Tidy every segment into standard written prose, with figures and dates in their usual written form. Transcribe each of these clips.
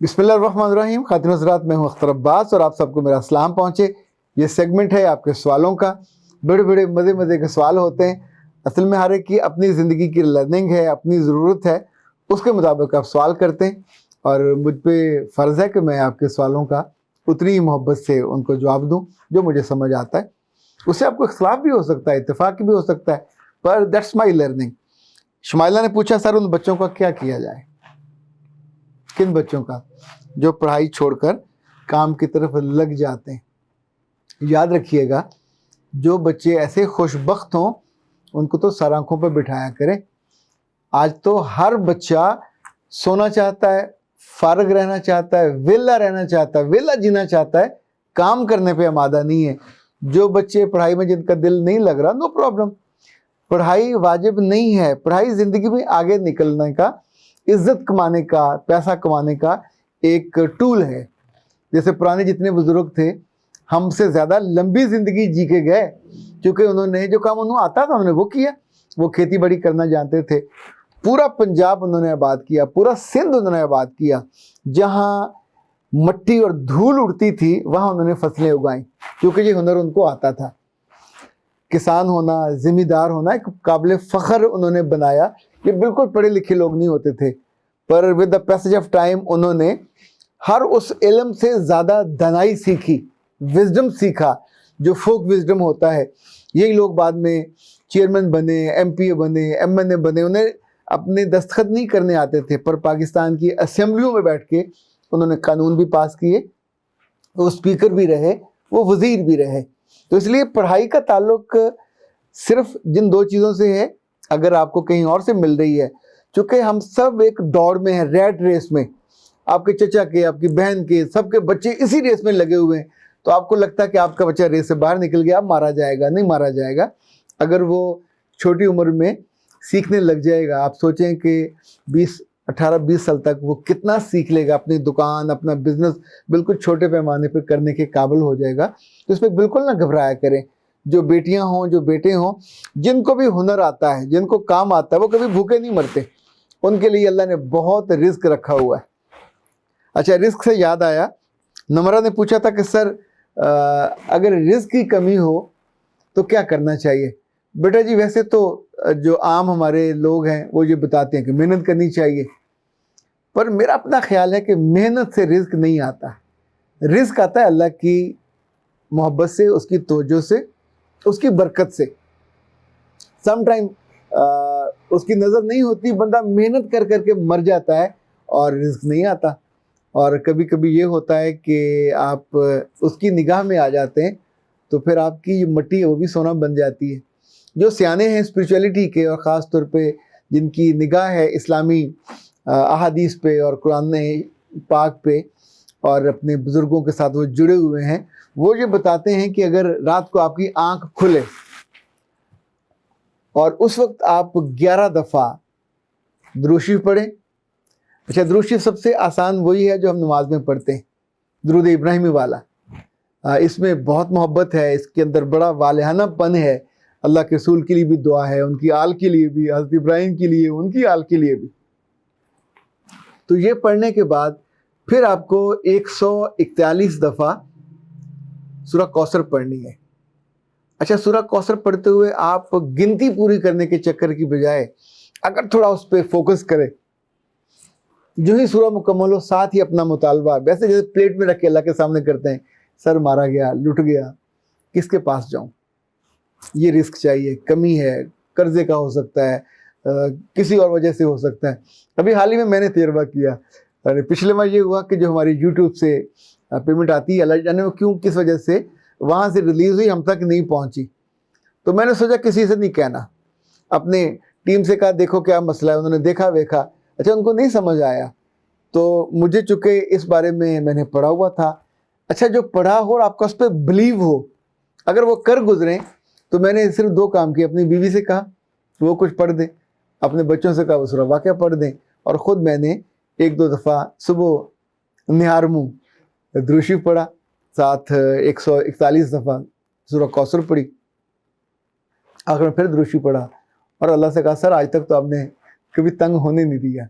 बिस्मिल्लाहिर्रहमानिर्रहीम। खातिन हज़रात, मैं हूँ अख्तर अब्बास और आप सबको मेरा सलाम पहुँचे। ये सेगमेंट है आपके सवालों का। बड़े बड़े मज़े मज़े के सवाल होते हैं। असल में हर एक की अपनी ज़िंदगी की लर्निंग है, अपनी ज़रूरत है, उसके मुताबिक आप सवाल करते हैं और मुझ पे फ़र्ज़ है कि मैं आपके सवालों का उतनी ही मोहब्बत से उनको जवाब दूँ जो मुझे समझ आता है। उससे आपको इख्तिलाफ भी हो सकता है, इत्तेफाक भी हो सकता है, पर दैट्स माई लर्निंग। शुमाइला ने पूछा, सर उन बच्चों का क्या किया जाए? किन बच्चों का जो पढ़ाई छोड़कर काम की तरफ लग जाते हैं? याद रखिएगा, जो बच्चे ऐसे खुशबख्त हों उनको तो सर आंखों पर बिठाया करें। आज तो हर बच्चा सोना चाहता है, फारग रहना चाहता है, वेला रहना चाहता है, वेला जीना चाहता है, काम करने पे आमादा नहीं है। जो बच्चे पढ़ाई में जिनका दिल नहीं लग रहा, नो प्रॉब्लम, पढ़ाई वाजिब नहीं है। पढ़ाई ज़िंदगी में आगे निकलने का, इज्जत कमाने का, पैसा कमाने का एक टूल है। जैसे पुराने जितने बुजुर्ग थे हमसे ज़्यादा लंबी ज़िंदगी जी के गए, क्योंकि उन्होंने जो काम उन्हें आता था उन्होंने वो किया। वो खेती बाड़ी करना जानते थे। पूरा पंजाब उन्होंने आबाद किया, पूरा सिंध उन्होंने आबाद किया। जहाँ मट्टी और धूल उड़ती थी वहाँ उन्होंने फसलें उगाई, क्योंकि ये हुनर उनको आता था। किसान होना, ज़िम्मेदार होना एक काबिल फ़ख्र उन्होंने बनाया। ये बिल्कुल पढ़े लिखे लोग नहीं होते थे, पर with the passage of time उन्होंने हर उस इल्म से ज़्यादा दानाई सीखी, विजडम सीखा, जो फोक विजडम होता है। यही लोग बाद में चेयरमैन बने, एमपीए बने, एमएनए बने। उन्हें अपने दस्तखत नहीं करने आते थे, पर पाकिस्तान की असेंबलियों में बैठ के उन्होंने कानून भी पास किए, वो स्पीकर भी रहे, वो वज़ीर भी रहे। तो इसलिए पढ़ाई का ताल्लुक सिर्फ जिन दो चीज़ों से है, अगर आपको कहीं और से मिल रही है, चूँकि हम सब एक दौड़ में हैं, रैट रेस में। आपके चचा के, आपकी बहन के, सबके बच्चे इसी रेस में लगे हुए हैं, तो आपको लगता है कि आपका बच्चा रेस से बाहर निकल गया, मारा जाएगा। नहीं मारा जाएगा। अगर वो छोटी उम्र में सीखने लग जाएगा, आप सोचें कि 18-20 साल तक वो कितना सीख लेगा, अपनी दुकान, अपना बिजनेस बिल्कुल छोटे पैमाने पर करने के काबिल हो जाएगा। तो इस पर बिल्कुल ना घबराया करें। जो बेटियां हों, जो बेटे हों, जिनको भी हुनर आता है, जिनको काम आता है, वो कभी भूखे नहीं मरते। उनके लिए अल्लाह ने बहुत रिस्क रखा हुआ है। अच्छा, रिस्क से याद आया, नमरा ने पूछा था कि सर अगर रिस्क की कमी हो तो क्या करना चाहिए? बेटा जी, वैसे तो जो आम हमारे लोग हैं वो ये बताते हैं कि मेहनत करनी चाहिए, पर मेरा अपना ख्याल है कि मेहनत से रिस्क नहीं आता। रिस्क आता है अल्लाह की मोहब्बत से, उसकी तवज्जो से, उसकी बरकत से। समटाइम उसकी नज़र नहीं होती, बंदा मेहनत कर करके मर जाता है और रिस्क नहीं आता। और कभी कभी ये होता है कि आप उसकी निगाह में आ जाते हैं, तो फिर आपकी मट्टी है वो भी सोना बन जाती है। जो सियाने हैं स्पिरिचुअलिटी के, और ख़ास तौर पे जिनकी निगाह है इस्लामी अहादीस पे और कुरान पाक पे, और अपने बुज़ुर्गों के साथ वो जुड़े हुए हैं, वो ये बताते हैं कि अगर रात को आपकी आँख खुले और उस वक्त आप 11 दफ़ा दुरूशी पढ़ें। अच्छा, दुरूशी सबसे आसान वही है जो हम नमाज में पढ़ते हैं, दुरूद इब्राहिमी वाला। इसमें बहुत मोहब्बत है, इसके अंदर बड़ा वालिहानापन है। अल्लाह के रसूल के लिए भी दुआ है, उनकी आल के लिए भी, हज़रत इब्राहिम के लिए, उनकी आल के लिए भी। तो ये पढ़ने के बाद फिर आपको 141 दफ़ा सूरह कौसर पढ़नी है। अच्छा, सूरह कौसर पढ़ते हुए आप गिनती पूरी करने के चक्कर की बजाय अगर थोड़ा उस पर फोकस करें, जो ही सूरह मुकम्मल हो साथ ही अपना मुतालबा, वैसे जैसे प्लेट में रख के अल्लाह के सामने करते हैं, सर मारा गया, लुट गया, किसके पास जाऊं? ये रिस्क चाहिए, कमी है, कर्जे का हो सकता है, किसी और वजह से हो सकता है। अभी हाल ही में मैंने तजर्बा किया, अरे पिछले माह ये हुआ कि जो हमारी यूट्यूब से पेमेंट आती है, अल्लाह जाने वो क्यों, किस वजह से वहाँ से रिलीज़ हुई, हम तक नहीं पहुँची। तो मैंने सोचा किसी से नहीं कहना, अपने टीम से कहा देखो क्या मसला है। उन्होंने देखा वेखा, अच्छा उनको नहीं समझ आया। तो मुझे चूँकि इस बारे में मैंने पढ़ा हुआ था, अच्छा जो पढ़ा हो और आपका उस पर बिलीव हो, अगर वो कर गुजरें, तो मैंने सिर्फ 2 काम किए। अपनी बीवी से कहा वो कुछ पढ़ दें, अपने बच्चों से कहा वो सूरह वाक़िया पढ़ दें, और ख़ुद मैंने 1-2 दफ़ा सुबह निहार मुँह दुरूशी पढ़ा, साथ 141 दफ़ा सूरह कौसर पढ़ी, आखिर में फिर दुरूशी पढ़ा, और अल्लाह से कहा सर आज तक तो आपने कभी तंग होने नहीं दिया,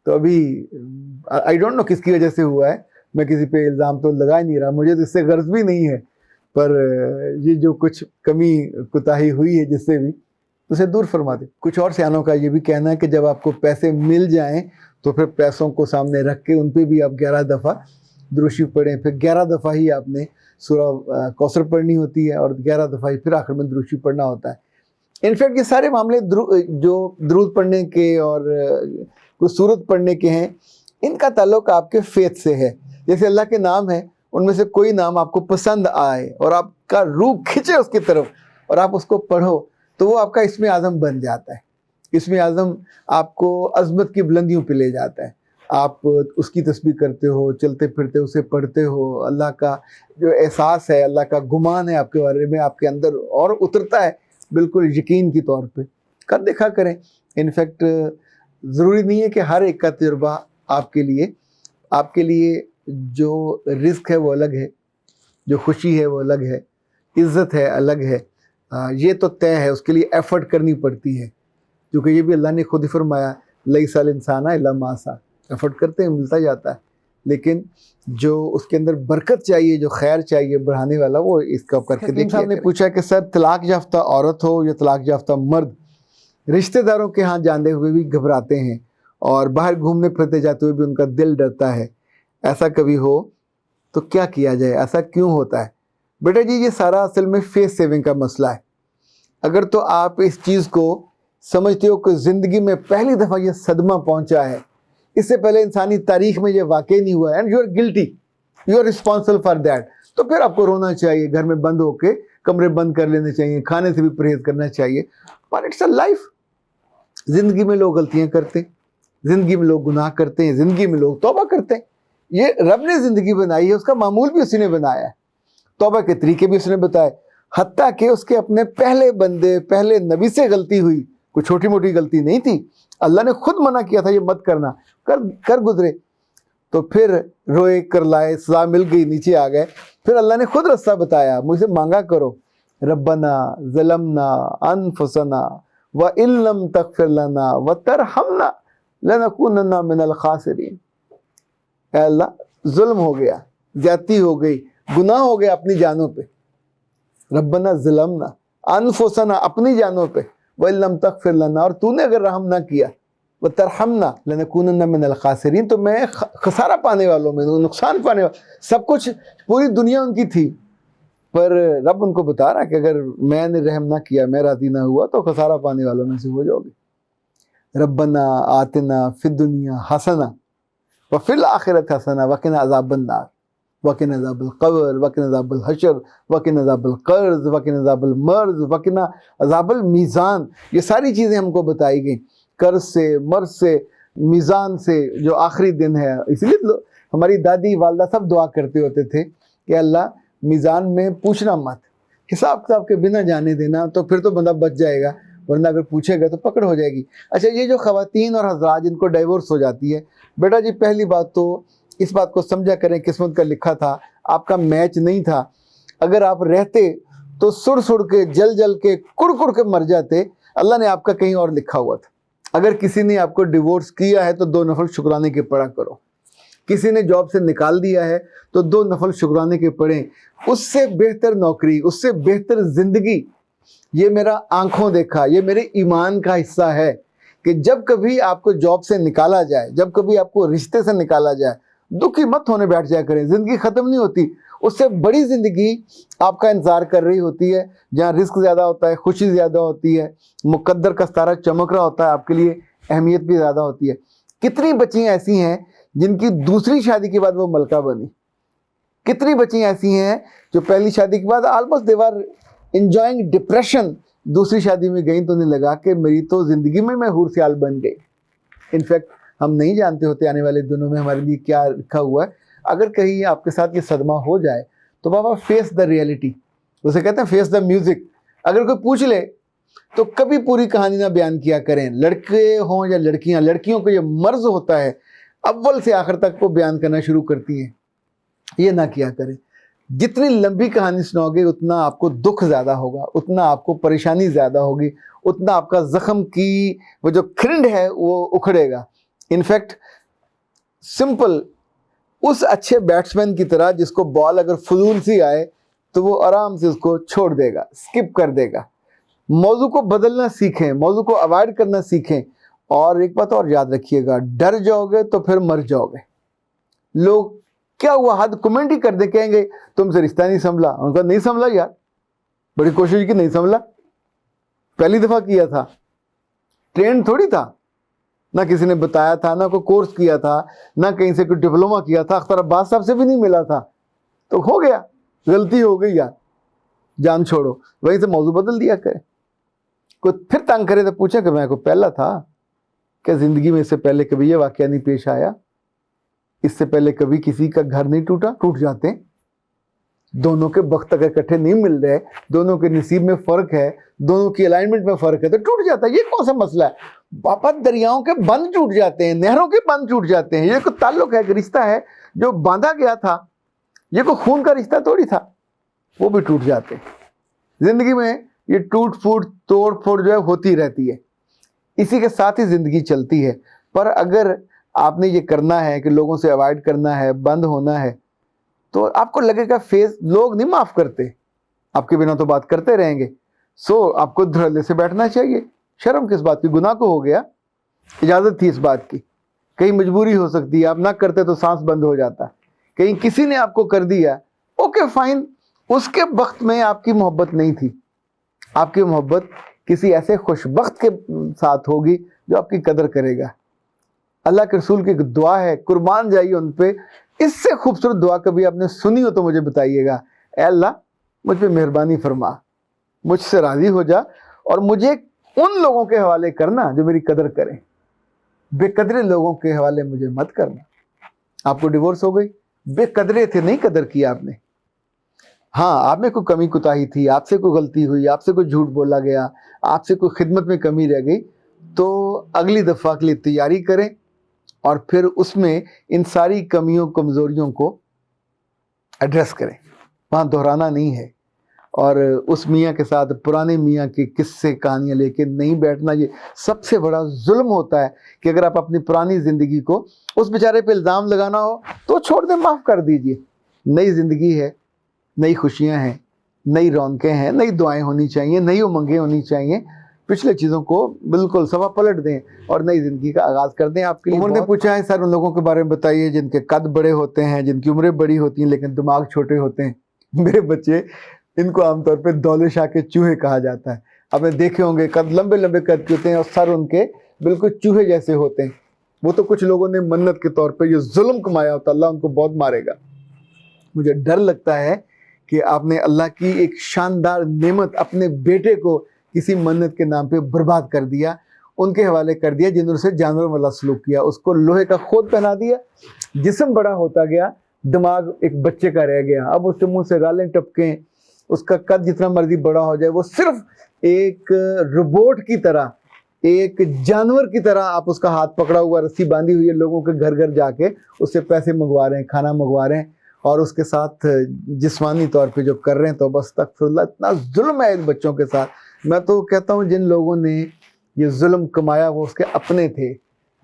तो अभी आई डोंट नो किसकी वजह से हुआ है, मैं किसी पे इल्ज़ाम तो लगा ही नहीं रहा, मुझे तो इससे गर्ज भी नहीं है, पर ये जो कुछ कमी कोताही हुई है जिससे भी, उसे दूर फरमा दे। कुछ और सियानों का ये भी कहना है कि जब आपको पैसे मिल जाएं तो फिर पैसों को सामने रख के उन पे भी आप 11 दफ़ा दुरूशी पढ़ें, फिर 11 दफ़ा ही आपने सूरह कौसर पढ़नी होती है और 11 दफ़ा ही फिर आखिर में दुरूशी पढ़ना होता है। इनफैक्ट ये सारे मामले जो दुरूद पढ़ने के और कुछ सूरत पढ़ने के हैं, इनका ताल्लुक आपके फेथ से है। जैसे अल्लाह के नाम है, उनमें से कोई नाम आपको पसंद आए और आपका रूह खिंचे उसकी तरफ और आप उसको पढ़ो, तो वो आपका इस्म आज़म बन जाता है। इस्म आज़म आपको अज़मत की बुलंदियों पे ले जाता है। आप उसकी तस्बीह करते हो, चलते फिरते उसे पढ़ते हो, अल्लाह का जो एहसास है, अल्लाह का गुमान है आपके बारे में आपके अंदर और उतरता है, बिल्कुल यकीन के तौर पे कर देखा करें। इनफैक्ट ज़रूरी नहीं है कि हर एक का तजुर्बा आपके लिए जो रिस्क है वो अलग है, जो खुशी है वो अलग है, इज़्ज़त है अलग है, ये तो तय है, उसके लिए एफ़र्ट करनी पड़ती है, क्योंकि ये भी अल्लाह ने खुद ही फरमाया लैसल इंसाना इल्ला मा सा, एफ़र्ट करते हैं मिलता जाता है, लेकिन जो उसके अंदर बरकत चाहिए, जो खैर चाहिए बढ़ाने वाला, वो इसका करके देखिए। साहब ने पूछा कि सर तलाक याफ्ता औरत हो या तलाक याफ्ता मर्द रिश्तेदारों के यहाँ जाने हुए भी घबराते हैं और बाहर घूमने फिरते जाते हुए भी उनका दिल डरता है, ऐसा कभी हो तो क्या किया जाए, ऐसा क्यों होता है? बेटा जी, ये सारा असल में फेस सेविंग का मसला है। अगर तो आप इस चीज़ को समझते हो कि ज़िंदगी में पहली दफ़ा ये सदमा पहुंचा है, इससे पहले इंसानी तारीख में ये वाकई नहीं हुआ है, and you are guilty, you are responsible for that, तो फिर आपको रोना चाहिए, घर में बंद होके कमरे बंद कर लेने चाहिए, खाने से भी परहेज़ करना चाहिए। पर इट्स अ लाइफ। ज़िंदगी में लोग गलतियाँ करते हैं, ज़िंदगी में लोग गुनाह करते हैं, ज़िंदगी में लोग तौबा करते हैं। ये रब ने ज़िंदगी बनाई है, उसका मामूल भी उसी ने बनाया है, तौबा के तरीके भी उसने बताए। हत्ता कि उसके अपने पहले बंदे, पहले नबी से गलती हुई, कोई छोटी मोटी गलती नहीं थी, अल्लाह ने खुद मना किया था ये मत करना, कर गुजरे, तो फिर रोए कर लाए, सज़ा मिल गई, नीचे आ गए, फिर अल्लाह ने खुद रास्ता बताया, मुझसे मांगा करो, रब्बना ज़लमना अनफुसना व इल्लम तगफिर लना व तरहमना लनकुनन्ना मिनल खासिरीन। अल्लाह जुल्म हो गया, ज्यादती हो गई, गुनाह हो गया अपनी जानों पे, रब्बना ज़लमना अनफुसना, अपनी जानों पे, व इल्लम तगफिर लना, और तूने अगर रहम ना किया, व तरहमना लनकुनन्ना मिनल खासिरीन, तो मैं खसारा पाने वालों में, नुकसान पाने वालों, सब कुछ पूरी दुनिया उनकी थी, पर रब उनको बता रहा कि अगर मैंने रहम ना किया, मैं राज़ी ना हुआ, तो खसारा पाने वालों में से हो जाओगे। रब्बना आतिना फिद दुनिया हसना व फिल आखिरत हसना वक़िना अज़ाबन नार वक़िना अज़ाबल क़ब्र वक़िना अज़ाबल हशर वक़िना अज़ाबल क़र्ज़ वक़िना अज़ाबल मर्ज़ वक़िना अज़ाबल मीज़ान। ये सारी चीज़ें हमको बताई गई, कर्ज़ से, मर्ज़ से, मीज़ान से, जो आखिरी दिन है। इसलिए हमारी दादी वालदा सब दुआ करते होते थे कि अल्लाह मीज़ान में पूछना मत, हिसाब किताब के बिना जाने देना, तो फिर तो बंदा बच जाएगा, वरना अगर पूछेगा तो पकड़ हो जाएगी। अच्छा, ये जो ख़वातीन और हज़रात जिनको डाइवोर्स हो जाती है, बेटा जी पहली बात तो इस बात को समझा करें, किस्मत का लिखा था, आपका मैच नहीं था। अगर आप रहते तो सुड़ सुड़ के, जल जल के, कुड़ कुड़ के मर जाते, अल्लाह ने आपका कहीं और लिखा हुआ था। अगर किसी ने आपको डिवोर्स किया है तो 2 नफल शुक्राने के पढ़ा करो, किसी ने जॉब से निकाल दिया है तो 2 नफल शुक्राने के पढ़ें। उससे बेहतर नौकरी, उससे बेहतर ज़िंदगी, ये मेरा आंखों देखा, ये मेरे ईमान का हिस्सा है कि जब कभी आपको जॉब से निकाला जाए, जब कभी आपको रिश्ते से निकाला जाए, दुखी मत होने बैठ जाया करें, ज़िंदगी ख़त्म नहीं होती, उससे बड़ी ज़िंदगी आपका इंतज़ार कर रही होती है, जहाँ रिस्क ज़्यादा होता है, खुशी ज़्यादा होती है, मुक़द्दर का सितारा चमक रहा होता है, आपके लिए अहमियत भी ज़्यादा होती है। कितनी बच्चियाँ ऐसी हैं जिनकी दूसरी शादी के बाद वो मलका बनी, कितनी बच्चियाँ ऐसी हैं जो पहली शादी के बाद almost they were enjoying depression, दूसरी शादी में गई तो उन्हें लगा कि मेरी तो ज़िंदगी में मैं हूर सियाल बन गई। इनफैक्ट हम नहीं जानते होते आने वाले दिनों में हमारे लिए क्या लिखा हुआ है। अगर कहीं आपके साथ ये सदमा हो जाए तो बाबा फेस द रियलिटी, उसे कहते हैं फेस द म्यूज़िक। अगर कोई पूछ ले तो कभी पूरी कहानी ना बयान किया करें, लड़के हों या लड़कियां, लड़कियों को ये मर्ज़ होता है अव्वल से आखिर तक वो बयान करना शुरू करती हैं, ये ना किया करें। जितनी लंबी कहानी सुनाओगे उतना आपको दुख ज़्यादा होगा, उतना आपको परेशानी ज़्यादा होगी, उतना आपका ज़ख्म की वो जो खिंड है वो उखड़ेगा। इनफैक्ट सिंपल, उस अच्छे बैट्समैन की तरह जिसको बॉल अगर फजूल सी आए तो वो आराम से उसको छोड़ देगा, स्किप कर देगा। मौजू को बदलना सीखें, मौजू को अवॉइड करना सीखें। और एक बात और याद रखिएगा, डर जाओगे तो फिर मर जाओगे। लोग क्या हुआ हद कमेंट ही कर दे, कहेंगे तुमसे रिश्ता नहीं संभला। उनका नहीं संभला यार, बड़ी कोशिश की, नहीं संभला। पहली दफा किया था, ट्रेंड थोड़ी था, ना किसी ने बताया था, ना कोई कोर्स किया था, ना कहीं से कोई डिप्लोमा किया था, अख्तर अब्बास साहब से भी नहीं मिला था। तो हो गया, गलती हो गई यार, जान छोड़ो, वहीं से मौजू बदल दिया करे। कोई फिर तंग करे तो पूछे कि मैं को पहला था क्या जिंदगी में, इससे पहले कभी ये वाकया नहीं पेश आया, इससे पहले कभी किसी का घर नहीं टूटा। टूट जाते हैं, दोनों के वक्त अगर इकट्ठे नहीं मिल रहे, दोनों के नसीब में फर्क है, दोनों की अलाइनमेंट में फर्क है, तो टूट जाता है। ये कौन सा मसला है? बाबा, दरियाओं के बंद टूट जाते हैं, नहरों के बंद टूट जाते हैं। ये कोई ताल्लुक है, रिश्ता है जो बांधा गया था, ये कोई खून का रिश्ता थोड़ी था, वो भी टूट जाते हैं। जिंदगी में ये टूट फूट तोड़ फोड़ जो है होती रहती है, इसी के साथ ही जिंदगी चलती है। पर अगर आपने ये करना है कि लोगों से अवॉइड करना है, बंद होना है, तो आपको लगेगा फेस लोग नहीं माफ करते, आपके बिना तो बात करते रहेंगे। सो आपको धड़ल्ले से बैठना चाहिए। शर्म किस बात की? गुनाह को हो गया, इजाजत थी इस बात की, कहीं मजबूरी हो सकती है, आप ना करते तो सांस बंद हो जाता, कहीं किसी ने आपको कर दिया, ओके फाइन। उसके वक्त में आपकी मोहब्बत नहीं थी, आपकी मोहब्बत किसी ऐसे खुशबख्त के साथ होगी जो आपकी कदर करेगा। अल्लाह के रसूल की एक दुआ है, कुर्बान जाइए उन पे। इससे खूबसूरत दुआ कभी आपने सुनी हो तो मुझे बताइएगा। ऐ अल्लाह, मुझ पे मेहरबानी फरमा, मुझसे राजी हो जा, और मुझे उन लोगों के हवाले करना जो मेरी कदर करें, बेकदरे लोगों के हवाले मुझे मत करना। आपको डिवोर्स हो गई, बेकदरे थे, नहीं कदर किया आपने। हाँ, आप में कोई कमी कुताही थी, आपसे कोई गलती हुई, आपसे कोई झूठ बोला गया, आपसे कोई खिदमत में कमी रह गई, तो अगली दफ़ा के लिए तैयारी करें और फिर उसमें इन सारी कमियों कमज़ोरियों को एड्रेस करें, वहाँ दोहराना नहीं है। और उस मियाँ के साथ पुराने मियाँ के किस्से कहानियाँ लेके नहीं बैठना। ये सबसे बड़ा जुल्म होता है कि अगर आप अपनी पुरानी ज़िंदगी को उस बेचारे पे इल्ज़ाम लगाना हो तो छोड़ दें, माफ़ कर दीजिए। नई ज़िंदगी है, नई खुशियाँ हैं, नई रौनकें हैं, नई दुआएं होनी चाहिए, नई उमंगें होनी चाहिए। पिछले चीज़ों को बिल्कुल सवा पलट दें और नई ज़िंदगी का आगाज़ कर दें। आपके लिए उमर ने पूछा है, सर उन लोगों के बारे में बताइए जिनके कद बड़े होते हैं, जिनकी उम्रें बड़ी होती हैं लेकिन दिमाग छोटे होते हैं। मेरे बच्चे, इनको आमतौर पे दौले शाह के चूहे कहा जाता है। आपने देखे होंगे, कद लंबे लंबे कद के होते हैं और सर उनके बिल्कुल चूहे जैसे होते हैं। वो तो कुछ लोगों ने मन्नत के तौर पे ये जुल्म कमाया होता, अल्लाह उनको बहुत मारेगा। मुझे डर लगता है कि आपने अल्लाह की एक शानदार नेमत अपने बेटे को किसी मन्नत के नाम पे बर्बाद कर दिया, उनके हवाले कर दिया जिन्होंने से जानवर वाला सलूक किया। उसको लोहे का खोद पहना दिया, जिस्म बड़ा होता गया, दिमाग एक बच्चे का रह गया। अब उसके मुंह से गालें टपकें, उसका कद जितना मर्जी बड़ा हो जाए, वो सिर्फ एक रोबोट की तरह, एक जानवर की तरह आप उसका हाथ पकड़ा हुआ, रस्सी बांधी हुई है, लोगों के घर घर जाके उससे पैसे मंगवा रहे हैं, खाना मंगवा रहे हैं और उसके साथ जिस्मानी तौर पे जो कर रहे हैं, तो बस तकफिरुल्लाह, इतना जुल्म है इन बच्चों के साथ। मैं तो कहता हूँ जिन लोगों ने ये जुल्म कमाया वो उसके अपने थे,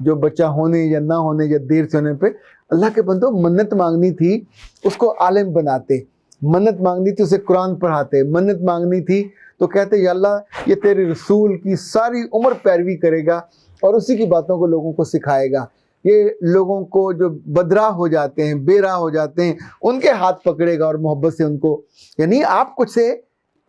जो बच्चा होने या ना होने या देर से होने पे अल्लाह के बंदो मन्नत मांगनी थी उसको आलिम बनाते, मन्नत मांगनी थी उसे कुरान पढ़ाते, मन्नत मांगनी थी तो कहते या अल्लाह ये तेरे रसूल की सारी उम्र पैरवी करेगा और उसी की बातों को लोगों को सिखाएगा। ये लोगों को जो बदराह हो जाते हैं, बेराह हो जाते हैं, उनके हाथ पकड़ेगा और मोहब्बत से उनको, यानी आप कुछ से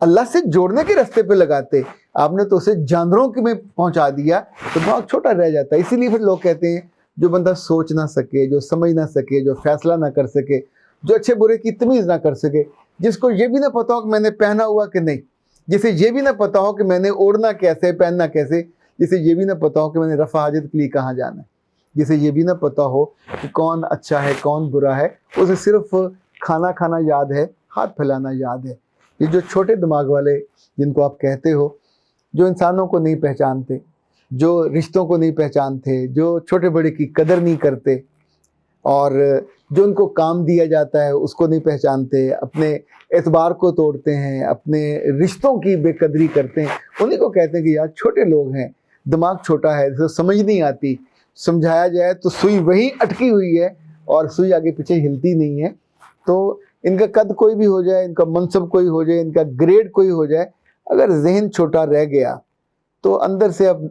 अल्लाह से जोड़ने के रास्ते पे लगाते, आपने तो उसे जानवरों के में पहुंचा दिया, तो बहुत छोटा रह जाता है। इसीलिए फिर लोग कहते हैं जो बंदा सोच ना सके, जो समझ ना सके, जो फैसला ना कर सके, जो अच्छे बुरे की तमीज़ ना कर सके, जिसको ये भी ना पता हो कि मैंने पहना हुआ कि नहीं, जिसे ये भी ना पता हो कि मैंने ओढ़ना कैसे, पहनना कैसे, जिसे ये भी ना पता हो कि मैंने रफ़ा हाजत के लिए कहाँ जाना है, जिसे ये भी ना पता हो कि कौन अच्छा है कौन बुरा है, उसे सिर्फ खाना खाना याद है, हाथ फैलाना याद है। ये जो छोटे दिमाग वाले जिनको आप कहते हो, जो इंसानों को नहीं पहचानते, जो रिश्तों को नहीं पहचानते, जो छोटे बड़े की कदर नहीं करते और जो उनको काम दिया जाता है उसको नहीं पहचानते, अपने एतबार को तोड़ते हैं, अपने रिश्तों की बेकदरी करते हैं, उन्हीं को कहते हैं कि यार छोटे लोग हैं, दिमाग छोटा है, समझ नहीं आती, سمجھایا جائے تو سوئی وہیں اٹکی ہوئی ہے اور سوئی آگے پیچھے ہلتی نہیں ہے. تو ان کا قد کوئی بھی ہو جائے، ان کا منصب کوئی ہو جائے، ان کا گریڈ کوئی ہو جائے، اگر ذہن چھوٹا رہ گیا تو اندر سے اب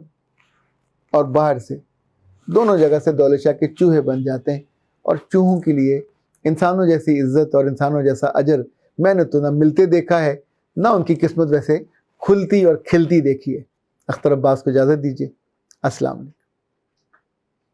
اور باہر سے دونوں جگہ سے دولت شاہ کے چوہے بن جاتے ہیں. اور چوہوں کے لیے انسانوں جیسی عزت اور انسانوں جیسا اجر میں نے تو نہ ملتے دیکھا ہے، نہ ان کی قسمت ویسے کھلتی اور کھلتی دیکھی ہے. اختر عباس کو اجازت دیجیے. السلام علیکم.